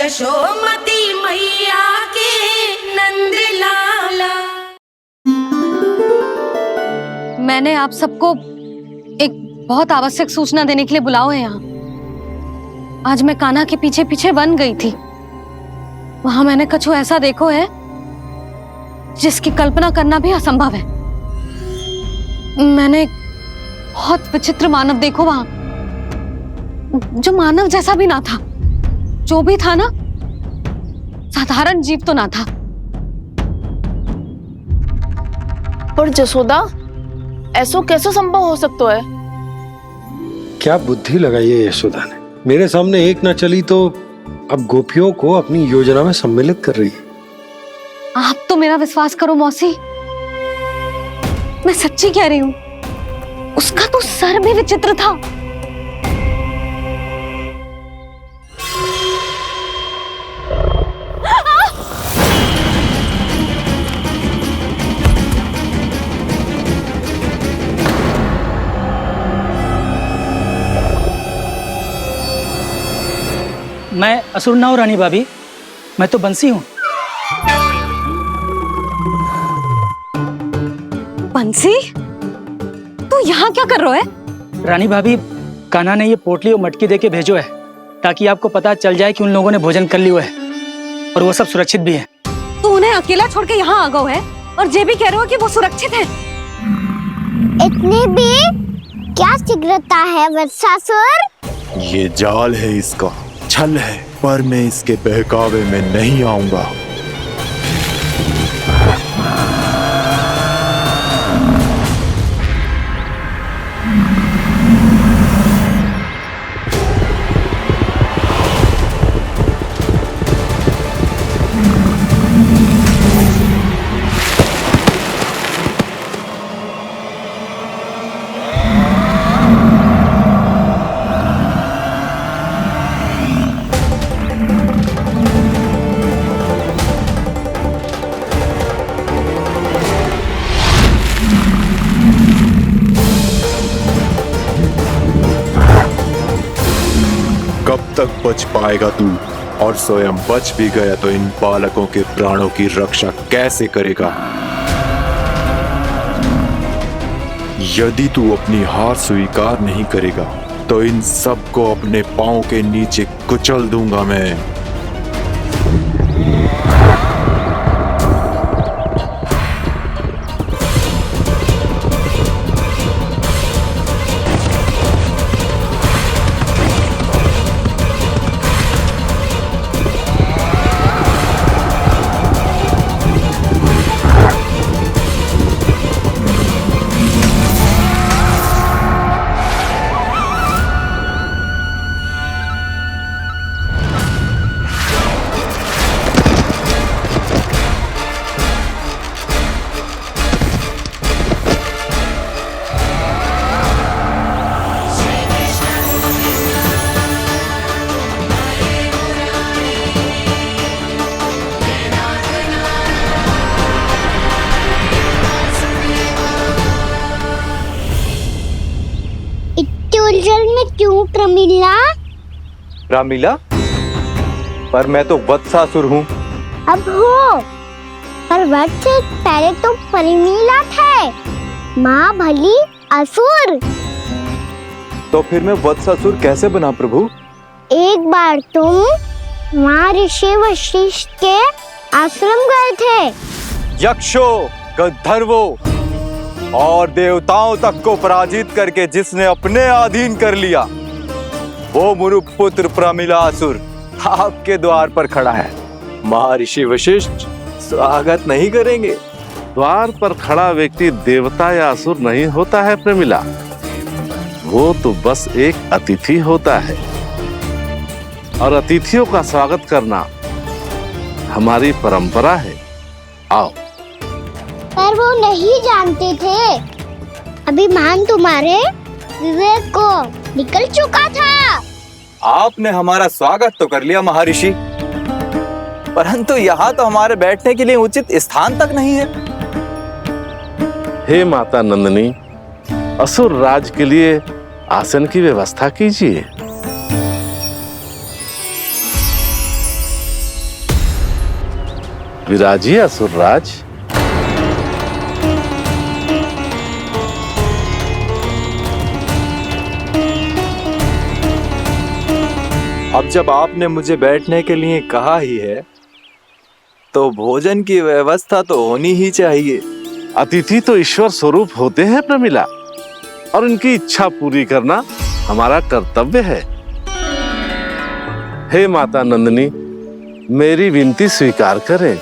यशोमती मैया के नंद लाला। मैंने आप सबको एक बहुत आवश्यक सूचना देने के लिए बुलाओ है यहाँ। आज मैं कान्हा के पीछे पीछे वन गई थी। वहां मैंने कछु ऐसा देखो है जिसकी कल्पना करना भी असंभव है। मैंने एक बहुत विचित्र मानव देखो वहां, जो मानव जैसा भी ना था। जो भी था ना, साधारण जीव तो ना था। पर जसोदा, ऐसा कैसे संभव हो सकता है? क्या बुद्धि लगाई है यशोदा ने। मेरे सामने एक ना चली तो अब गोपियों को अपनी योजना में सम्मिलित कर रही है। आप तो मेरा विश्वास करो मौसी, मैं सच्ची कह रही हूं। उसका तो सर भी विचित्र था। मैं असुर ना हूं रानी भाभी, मैं तो बंसी हूं। बंसी, तू यहाँ क्या कर रहा है? रानी भाभी, कान्हा ने ये पोटली और मटकी देके भेजो है ताकि आपको पता चल जाए कि उन लोगों ने भोजन कर लिया है और वो सब सुरक्षित भी है। तू उन्हें अकेला छोड़ के यहाँ आ गया है और ये भी कह रहे हो कि वो सुरक्षित है। इतनी भी क्या शीघ्रता है वत्सासुर? ये जाल है, इसका छल है, पर मैं इसके बहकावे में नहीं आऊंगा। कब तक बच पाएगा तू? और स्वयं बच भी गया तो इन बालकों के प्राणों की रक्षा कैसे करेगा? यदि तू अपनी हार स्वीकार नहीं करेगा तो इन सबको अपने पांव के नीचे कुचल दूंगा मैं। उलझन में क्यों प्रमिला? रामीला, पर मैं तो वत्सासुर हूँ। अब हो, पर वत्स से पहले तो परिमीला थे। माँ भली असुर। तो फिर मैं वत्सासुर कैसे बना प्रभु? एक बार तुम माँ ऋषि वशिष्ठ के आश्रम गए थे। यक्षो, गंधर्वों और देवताओं तक को पराजित करके जिसने अपने अधीन कर लिया, वो मुरुपुत्र प्रमिलासुर आपके द्वार पर खड़ा है। महर्षि वशिष्ठ स्वागत नहीं करेंगे? द्वार पर खड़ा व्यक्ति देवता या असुर नहीं होता है प्रमिला, वो तो बस एक अतिथि होता है और अतिथियों का स्वागत करना हमारी परंपरा है। आओ। पर वो नहीं जानते थे। अभिमान तुम्हारे विवेक को निकल चुका था। आपने हमारा स्वागत तो कर लिया महर्षि, परंतु यहाँ तो हमारे बैठने के लिए उचित स्थान तक नहीं है। हे माता नंदिनी, असुर राज के लिए आसन की व्यवस्था कीजिए। विराजिए असुरराज। अब जब आपने मुझे बैठने के लिए कहा ही है तो भोजन की व्यवस्था तो होनी ही चाहिए। अतिथि तो ईश्वर स्वरूप होते हैं प्रमिला, और उनकी इच्छा पूरी करना हमारा कर्तव्य है। हे माता नंदिनी, मेरी विनती स्वीकार करें।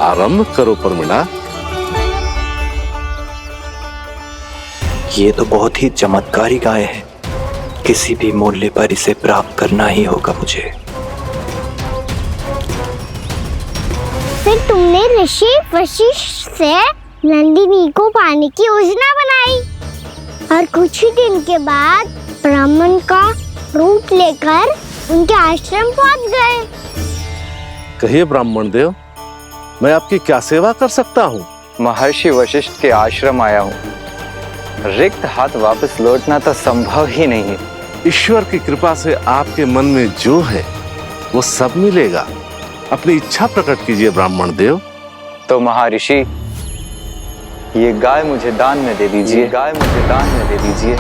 आरंभ करो प्रमिला। ये तो बहुत ही चमत्कारी गाय है, किसी भी मूल्य पर इसे प्राप्त करना ही होगा मुझे। फिर तुमने ऋषि वशिष्ठ से नंदिनी को पाने की योजना बनाई और कुछ ही दिन के बाद ब्राह्मण का रूप लेकर उनके आश्रम पहुंच गए। कहिए ब्राह्मण देव, मैं आपकी क्या सेवा कर सकता हूँ? महर्षि वशिष्ठ के आश्रम आया हूँ। रिक्त हाथ वापस लौटना तो संभव ही नहीं है। ईश्वर की कृपा से आपके मन में जो है वो सब मिलेगा। अपनी इच्छा प्रकट कीजिए ब्राह्मण देव। तो महर्षि, ये गाय मुझे दान में दे दीजिए। गाय मुझे दान में दे दीजिए।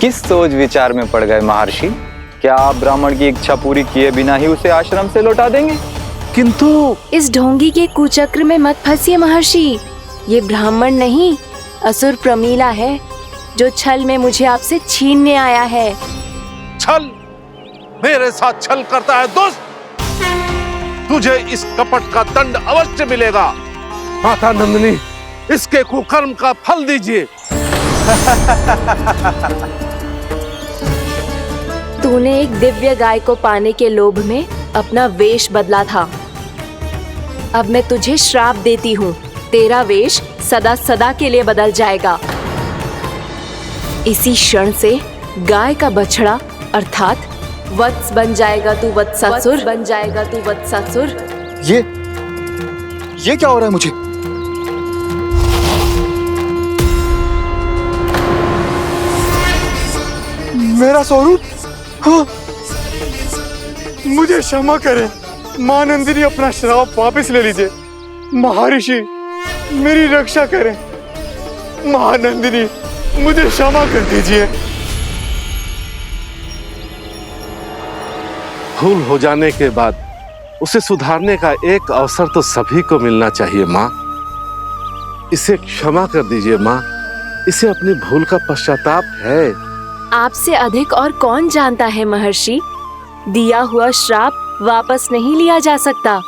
किस सोच विचार में पड़ गए महर्षि? क्या आप ब्राह्मण की इच्छा पूरी किए बिना ही उसे आश्रम से लौटा देंगे? किंतु इस ढोंगी के कुचक्र में मत फंसिए महर्षि। ये ब्राह्मण नहीं, असुर प्रमीला है, जो छल में मुझे आपसे छीनने आया है। छल? मेरे साथ छल करता है दुष्ट? तुझे इस कपट का दंड अवश्य मिलेगा। माता नंदिनी, इसके कुकर्म का फल दीजिए। तूने एक दिव्य गाय को पाने के लोभ में अपना वेश बदला था। अब मैं तुझे श्राप देती हूँ, तेरा वेश सदा सदा के लिए बदल जाएगा। इसी क्षण से गाय का बछड़ा अर्थात वत्स बन जाएगा तू वत्सासुर। बन जाएगा तू वत्सासुर। ये क्या हो रहा है मुझे? मेरा स्वरूप? हाँ। मुझे क्षमा करें मां नंदिनी, अपना श्राप वापस ले लीजिए। महर्षि, मेरी रक्षा करें। मां नंदिनी, मुझे क्षमा कर दीजिए। भूल हो जाने के बाद उसे सुधारने का एक अवसर तो सभी को मिलना चाहिए माँ। इसे क्षमा कर दीजिए माँ, इसे अपनी भूल का पश्चाताप है। आपसे अधिक और कौन जानता है महर्षि, दिया हुआ श्राप वापस नहीं लिया जा सकता।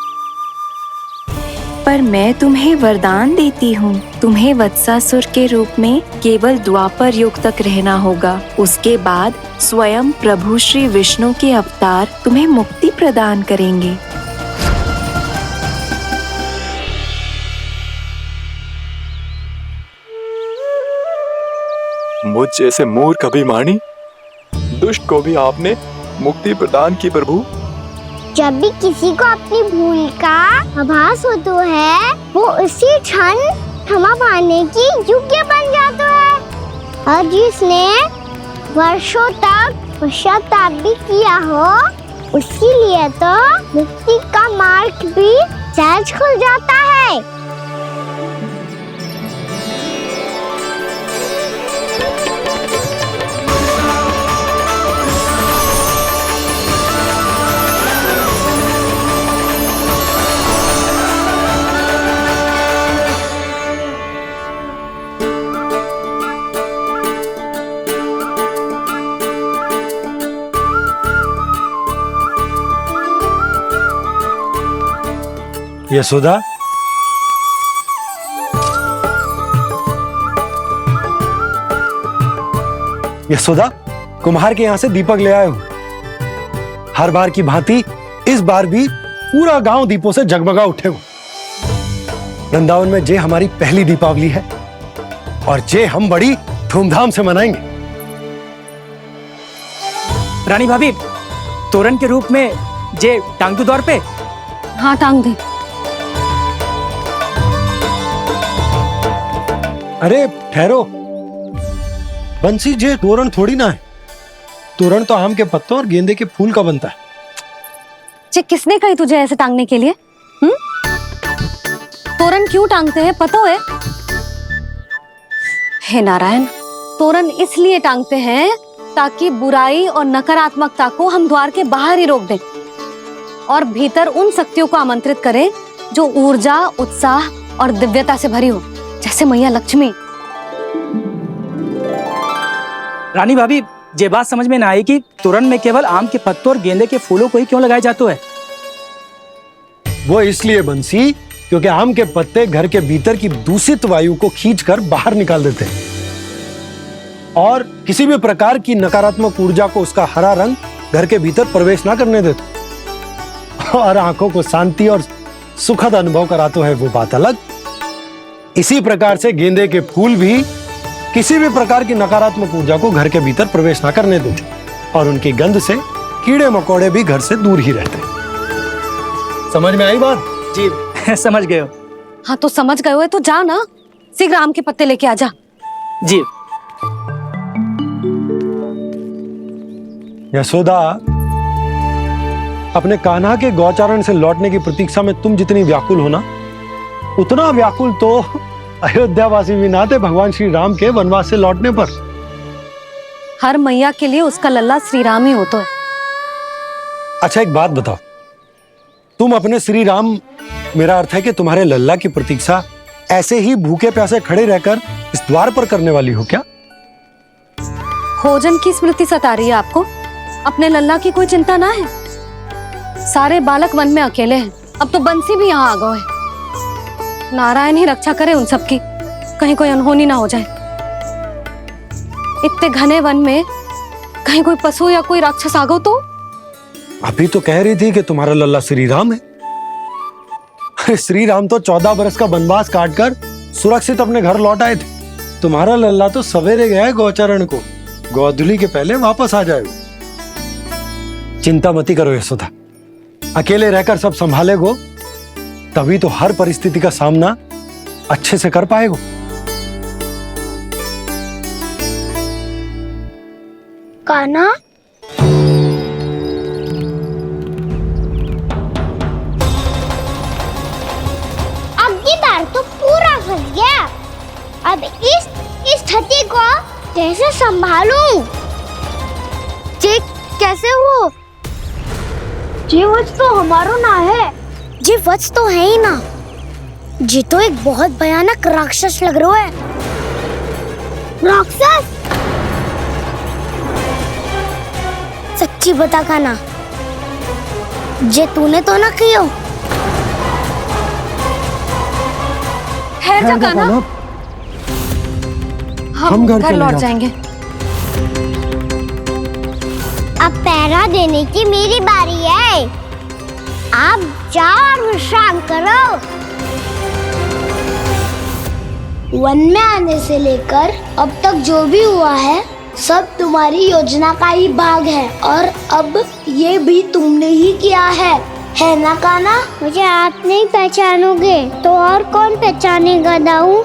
पर मैं तुम्हें वरदान देती हूँ, तुम्हें वत्सासुर के रूप में केवल द्वापर युग तक रहना होगा। उसके बाद स्वयं प्रभु श्री विष्णु के अवतार तुम्हें मुक्ति प्रदान करेंगे। मुझ जैसे मूर्ख अभिमानी दुष्ट को भी आपने मुक्ति प्रदान की प्रभु। जब भी किसी को अपनी भूल का आभास होता है, वो उसी क्षण क्षमा पाने की योग्य बन जाता है। और जिसने वर्षों तक पश्चाताप भी किया हो, उसके लिए तो मुक्ति का मार्ग भी सहज खुल जाता है। यशोदा, यशोदा, कुम्हार के यहाँ से दीपक ले आया हूं। हर बार की भांति इस बार भी पूरा गांव दीपों से जगमगा उठे हो। वृंदावन में जे हमारी पहली दीपावली है और जे हम बड़ी धूमधाम से मनाएंगे। रानी भाभी, तोरण के रूप में जे टांग दो दौर पे। हाँ, टांग दे। अरे ठहरो बंसी, जे तोरण थोड़ी ना है। तोरण तो आम के पत्तों और गेंदे के फूल का बनता है। जे किसने कही तुझे ऐसे टांगने के लिए? तोरण क्यों टांगते हैं पता है? हे नारायण, तोरण इसलिए टांगते हैं ताकि बुराई और नकारात्मकता को हम द्वार के बाहर ही रोक दें और भीतर उन शक्तियों को आमंत्रित करें जो ऊर्जा, उत्साह और दिव्यता से भरी हो, जैसे मैया लक्ष्मी। रानी भाभी, ये बात समझ में ना आई कि तोरण में केवल आम के पत्तों और गेंदे के फूलों को ही क्यों लगाया जाता है? वो इसलिए बंसी, क्योंकि आम के पत्ते घर के भीतर की दूषित वायु को खींचकर बाहर निकाल देते हैं और किसी भी प्रकार की नकारात्मक ऊर्जा को उसका हरा रंग घर के भीतर प्रवेश ना करने देते और आंखों को शांति और सुखद अनुभव कराते है, वो बात अलग। इसी प्रकार से गेंदे के फूल भी किसी भी प्रकार की नकारात्मक ऊर्जा को घर के भीतर प्रवेश ना करने देते और उनकी गंध से कीड़े मकोड़े भी घर से दूर ही रहते। समझ में आई बात? जी समझ गए हो। हाँ तो समझ गए हो तो जा ना, शीघ्र आम के पत्ते लेके आ जा। जी। यशोदा, अपने कान्हा के गौचारण से लौटने की प्रतीक्षा में तुम जितनी व्याकुल हो ना, उतना व्याकुल तो अयोध्यावासी भी ना थे भगवान श्री राम के वनवास से लौटने पर। हर मैया के लिए उसका लल्ला श्री राम ही होता है। अच्छा एक बात बताओ, तुम अपने श्री राम, मेरा अर्थ है कि तुम्हारे लल्ला की प्रतीक्षा ऐसे ही भूखे प्यासे खड़े रहकर इस द्वार पर करने वाली हो क्या? भोजन की स्मृति सता रही है आपको? अपने लल्ला की कोई चिंता ना है। सारे बालक वन में अकेले हैं, अब तो बंसी भी यहाँ आ गए हैं। नारायण ही रक्षा करे उन सबकी, कहीं कोई अनहोनी ना हो जाए। इतने घने वन में कहीं कोई पशु या कोई राक्षस आ गो तो? अभी तो कह रही थी कि तुम्हारा लल्ला श्री राम है। अरे श्री राम तो 14 बरस का वनवास काटकर सुरक्षित अपने घर लौट आए थे। तुम्हारा लल्ला तो सवेरे गया है गौचरण को, गोधूली के पहले वापस आ जाएगा। चिंता मती करो यशोदा, अकेले रहकर सब संभालेगो तभी तो हर परिस्थिति का सामना अच्छे से कर पाएगो। कान्हा, अब की बार तो पूरा फंस गया। अब इस स्थिति को कैसे संभालूं? जी कैसे हो? जी वत्स तो हमारो ना है। जी वत्स तो है ही ना। जी तो एक बहुत भयानक राक्षस लग रहा है। राक्षस? सच्ची बता कान्हा, जे तूने तो ना कियो? है जा कान्हा, हम घर लौट जाएंगे। अब पहरा देने की मेरी बारी है। आप जाओ और विश्राम करो। वन में आने से लेकर अब तक जो भी हुआ है सब तुम्हारी योजना का ही भाग है और अब ये भी तुमने ही किया है ना कान्हा? मुझे आप नहीं पहचानोगे तो और कौन पहचानेगा दाऊ?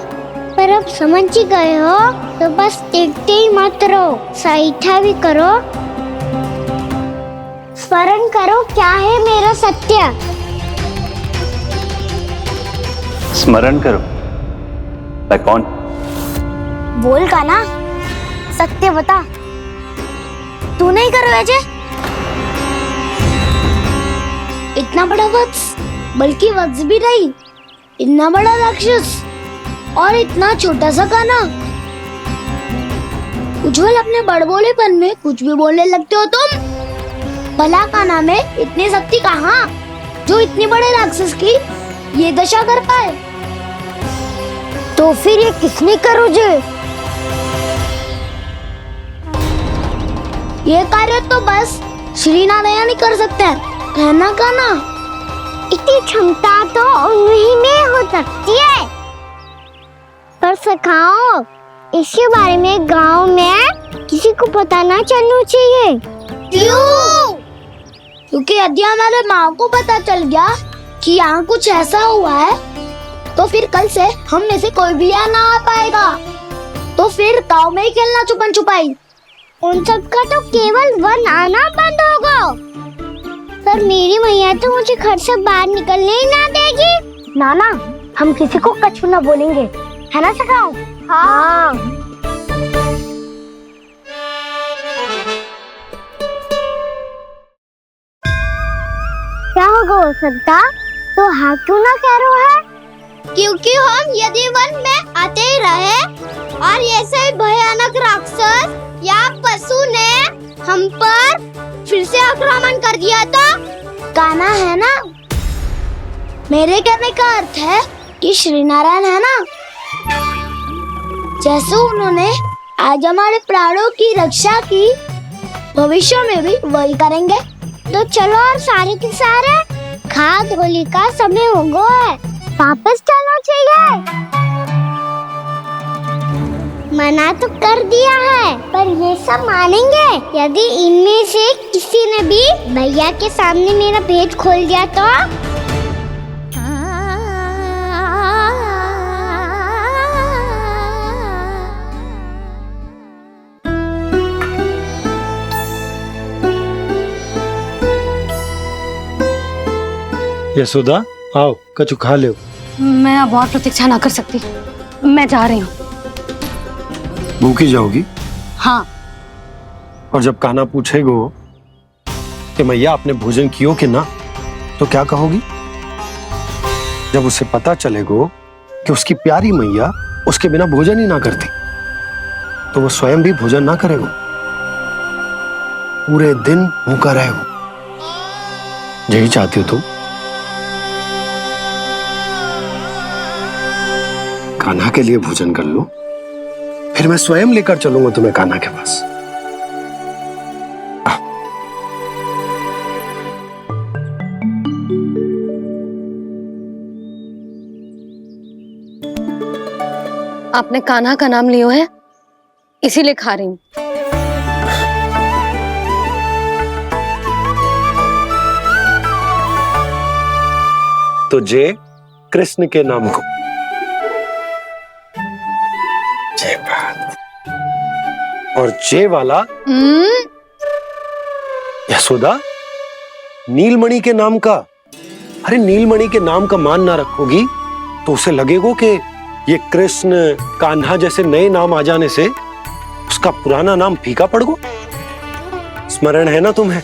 पर अब समझ ही गए हो तो बस देखते ही मत रहो, सईठा भी करो। स्मरण करो क्या है मेरा सत्य। स्मरण करो? मैं कौन? बोल कान्हा, सत्य बता। तू नहीं करो अजय? इतना बड़ा वत्स, बल्कि वत्स भी नहीं, इतना बड़ा राक्षस और इतना छोटा सा कान्हा। उज्जवल अपने बड़बोलेपन में कुछ भी बोलने लगते हो तुम। भला कान्हा में इतनी शक्ति कहाँ जो इतने बड़े राक्षस की ये दशा कर पाए? तो फिर ये किसने करो जे? ये कार्य तो बस श्री नारायण ही कर सकते हैं, है ना कान्हा? इतनी क्षमता तो उन्हीं में हो सकती है। पर सखाओ, इसके बारे में गांव में किसी को पता ना चलना चाहिए। क्यों? क्योंकि यदि हमारे माँ को पता चल गया कि यहाँ कुछ ऐसा हुआ है तो फिर कल से हम में से कोई भी यहाँ ना आ पाएगा। तो फिर गाँव में ही खेलना छुपन छुपाई। उन सब का तो केवल वन आना बंद होगा। पर मेरी मैया तो मुझे घर से बाहर निकलने ही ना देगी। नाना, हम किसी को कछु ना बोलेंगे, है ना सखाओ? हाँ। क्या होगा हो सकता? तो हाँ क्यों ना कह रहा है? क्योंकि हम यदि वन में आते ही रहे और ऐसे भयानक राक्षस या पशु ने हम पर फिर से आक्रमण कर दिया तो कान्हा है ना, मेरे कहने का अर्थ है कि श्री नारायण है ना, जैसे उन्होंने आज हमारे प्राणों की रक्षा की, भविष्य में भी वही करेंगे। तो चलो और सारे के सारे खाद होली का समय हो गया है, वापस चलो चाहिए। मना तो कर दिया है, पर ये सब मानेंगे यदि इनमें से किसी ने भी भैया के सामने मेरा भेद खोल दिया तो? यशोदा, आओ कछु खा लो। मैं अब और प्रतीक्षा ना कर सकती, मैं जा रही हूँ। भूखी जाओगी? हाँ। और जब कान्हा पूछेगो कि मैया आपने भोजन कियो कि ना, तो क्या कहोगी? जब उसे पता चलेगो कि उसकी प्यारी मैया उसके बिना भोजन ही ना करती, तो वो स्वयं भी भोजन ना करेगो, पूरे दिन भूखा रहेगो। यही चाहती हो तुम? कान्हा के लिए भोजन कर लो, फिर मैं स्वयं लेकर चलूंगा तुम्हें कान्हा के पास। आपने कान्हा का नाम लियो है, इसीलिए खा रही हूँ। तो जय कृष्ण के नाम को। जय बात। और जय वाला यशोदा, नीलमणि के नाम का। अरे नीलमणि के नाम का मान ना रखोगी तो उसे लगेगा कि ये कृष्ण कान्हा जैसे नए नाम आ जाने से उसका पुराना नाम फीका पड़ गो। स्मरण है ना तुम्हें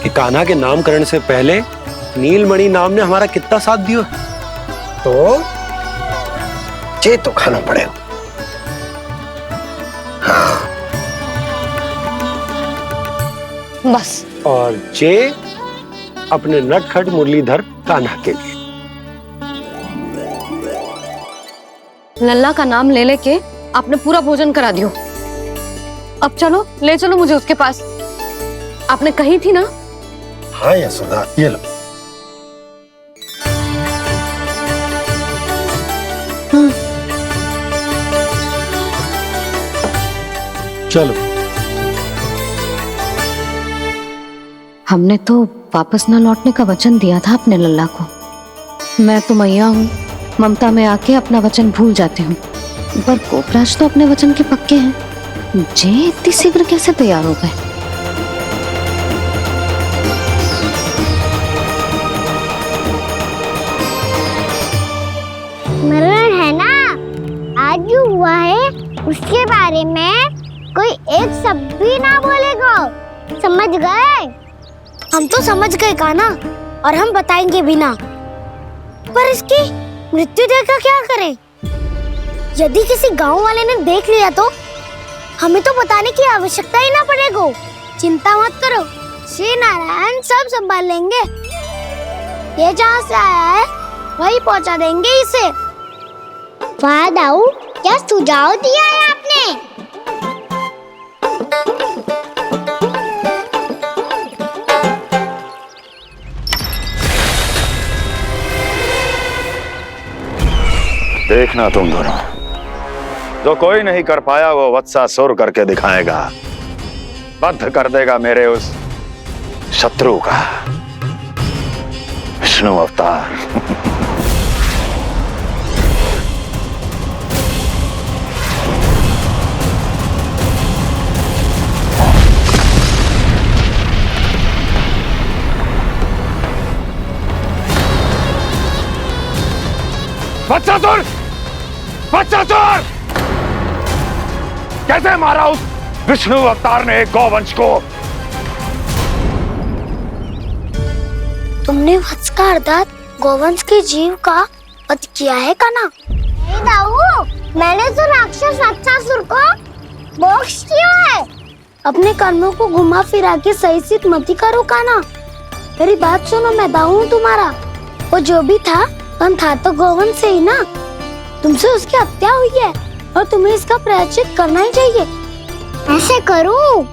कि कान्हा के नामकरण से पहले नीलमणि नाम ने हमारा कितना साथ दिया? तो चे तो खाना पड़ेगा। हाँ। बस। और चे अपने नटखट मुरलीधर कान्हा के लिए। लल्ला का नाम ले लेके आपने पूरा भोजन करा दियो। अब चलो, ले चलो मुझे उसके पास। आपने कही थी ना? हाँ यशोदा, ये लो। चलो। हमने तो वापस न लौटने का वचन दिया था अपने लल्ला को। मैं तो मैया हूँ, ममता में आके अपना वचन भूल जाती हूँ, पर गोपराज तो अपने वचन के पक्के हैं। जे इतनी शीघ्र कैसे तैयार हो गए? मरण है ना, आज जो हुआ है उसके बारे में कोई एक शब्द भी ना बोलेगा, समझ गए? हम तो समझ गए कान्हा, और हम बताएंगे भी ना। पर इसकी मृत्यु देखकर क्या करें? यदि किसी गांव वाले ने देख लिया तो हमें तो बताने की आवश्यकता ही ना पड़ेगा। चिंता मत करो, श्री नारायण सब संभाल लेंगे। ये जहाँ से आया है वही पहुँचा देंगे इसे। वाह दाऊ, क्या सुझाव दिया है आपने? देखना तुम दोनों, जो कोई नहीं कर पाया वो वत्सासुर करके दिखाएगा, बद्ध कर देगा मेरे उस शत्रु का विष्णु अवतार। वत्सासुर! वत्सासुर! कैसे मारा उस विष्णु अवतार ने गौवंश को? तुमने वत्स का अर्थात गोवंश के जीव का वध किया है काना? नहीं दाऊ, मैंने तो राक्षस वत्सासुर को मोक्ष किया है। अपने कर्मों को घुमा फिरा के सही सिद्ध मत करो काना। मेरी बात सुनो, मैं दाऊ हूँ तुम्हारा। वो जो भी था तो गोवंश से ही ना। तुमसे उसकी हत्या हुई है और तुम्हें इसका प्रायश्चित करना ही चाहिए। ऐसे करूँ?